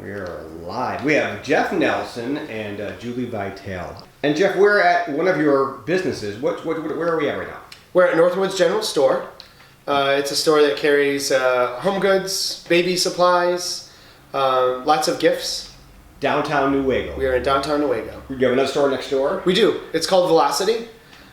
We are live. We have Jeff Nelson and Julie Vitale. And Jeff, we're at one of your businesses. Where are we at right now? We're at Northwoods General Store. It's a store that carries home goods, baby supplies, lots of gifts. Downtown Newaygo. We are in downtown Newaygo. You have another store next door? We do. It's called Velocity.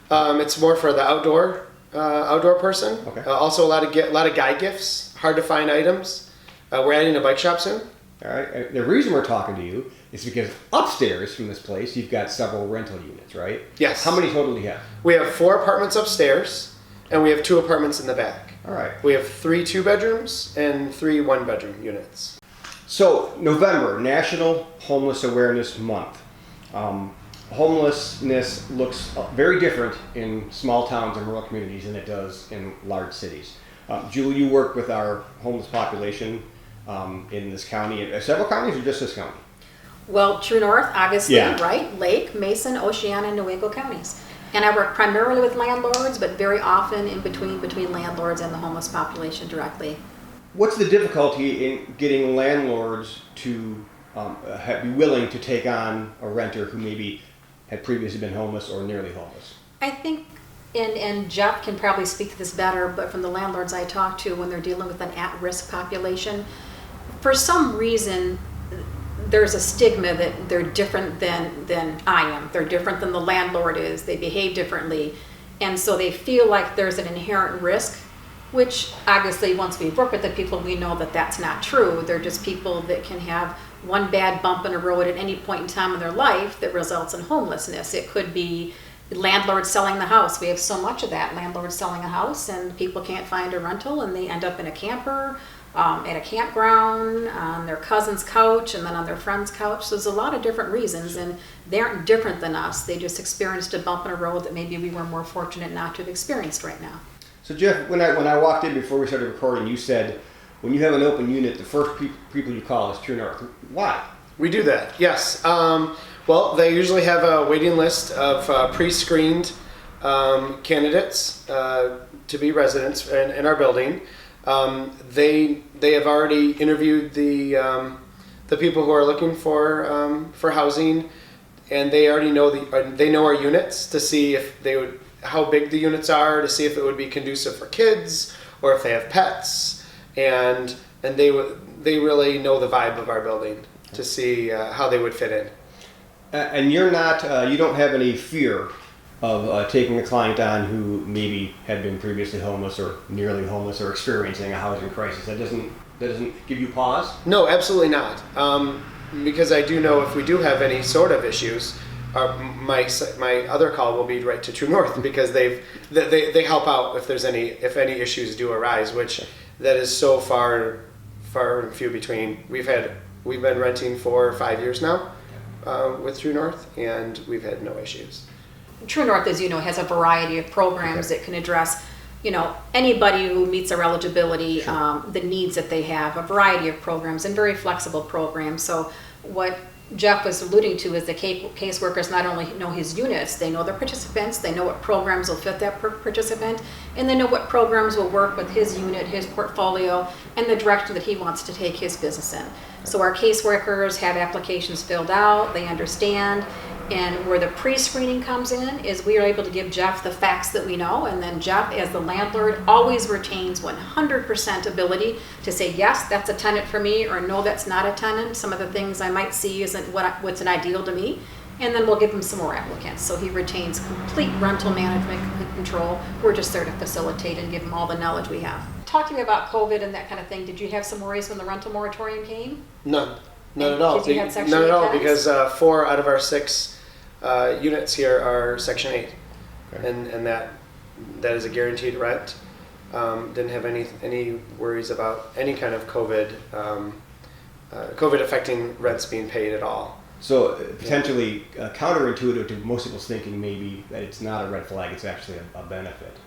It's more for the outdoor person. Okay. Also a lot of guy gifts, hard to find items. We're adding a bike shop soon. All right. The reason we're talking to you is because upstairs from this place, you've got several rental units, right? Yes. How many total do you have? We have 4 apartments upstairs, and we have 2 apartments in the back. All right. We have 3 2-bedrooms and 3 1-bedroom units. So, November, National Homeless Awareness Month. Homelessness looks very different in small towns and rural communities than it does in large cities. Julie, you work with our homeless population in this county, several counties or just this county? Well, TrueNorth, obviously, Yeah. right? Lake, Mason, Oceana, and Newaygo counties. And I work primarily with landlords, but very often in between landlords and the homeless population directly. What's the difficulty in getting landlords to be willing to take on a renter who maybe had previously been homeless or nearly homeless? I think, and Jeff can probably speak to this better, but from the landlords I talk to, when they're dealing with an at-risk population, for some reason, there's a stigma that they're different than I am. They're different than the landlord is. They behave differently. And so they feel like there's an inherent risk, which obviously once we work with the people, we know that that's not true. They're just people that can have one bad bump in a road at any point in time in their life that results in homelessness. It could be landlords selling the house. We have so much of that. Landlords selling a house and people can't find a rental and they end up in a camper, at a campground, on their cousin's couch, and then on their friend's couch. So there's a lot of different reasons, and they aren't different than us. They just experienced a bump in a road that maybe we were more fortunate not to have experienced right now. So Jeff, when I walked in before we started recording, you said when you have an open unit, the first people you call is TrueNorth. Why? We do that, yes. Well, they usually have a waiting list of pre-screened candidates to be residents in our building. They have already interviewed the people who are looking for housing, and they already know our units to see if they would, how big the units are, to see if it would be conducive for kids or if they have pets, and they really know the vibe of our building to see how they would fit in. And you're not, you don't have any fear of taking a client on who maybe had been previously homeless or nearly homeless or experiencing a housing crisis. That doesn't give you pause? No, absolutely not. Because I do know if we do have any sort of issues, my other call will be right to TrueNorth because they help out if any issues do arise, which that is so far and few between. We've been renting for 5 years now with TrueNorth, and we've had no issues. TrueNorth, as you know, has a variety of programs that can address, anybody who meets our eligibility, the needs that they have, a variety of programs and very flexible programs. So what Jeff was alluding to is the caseworkers not only know his units, they know their participants, they know what programs will fit that participant, and they know what programs will work with his unit, his portfolio, and the direction that he wants to take his business in. So our caseworkers have applications filled out, they understand, and where the pre-screening comes in is we are able to give Jeff the facts that we know, and then Jeff, as the landlord, always retains 100% ability to say, yes, that's a tenant for me, or no, that's not a tenant. Some of the things I might see isn't what's an ideal to me, and then we'll give him some more applicants. So he retains complete rental management control. We're just there to facilitate and give him all the knowledge we have. Talk to me about COVID and that kind of thing. Did you have some worries when the rental moratorium came? None at all. Because you had Section None 8 at all, tenants? because 4 out of our 6 units here are Section 8, Okay. and that is a guaranteed rent. Didn't have any worries about any kind of COVID affecting rents being paid at all. So potentially counterintuitive to most people's thinking maybe that it's not a red flag, it's actually a benefit.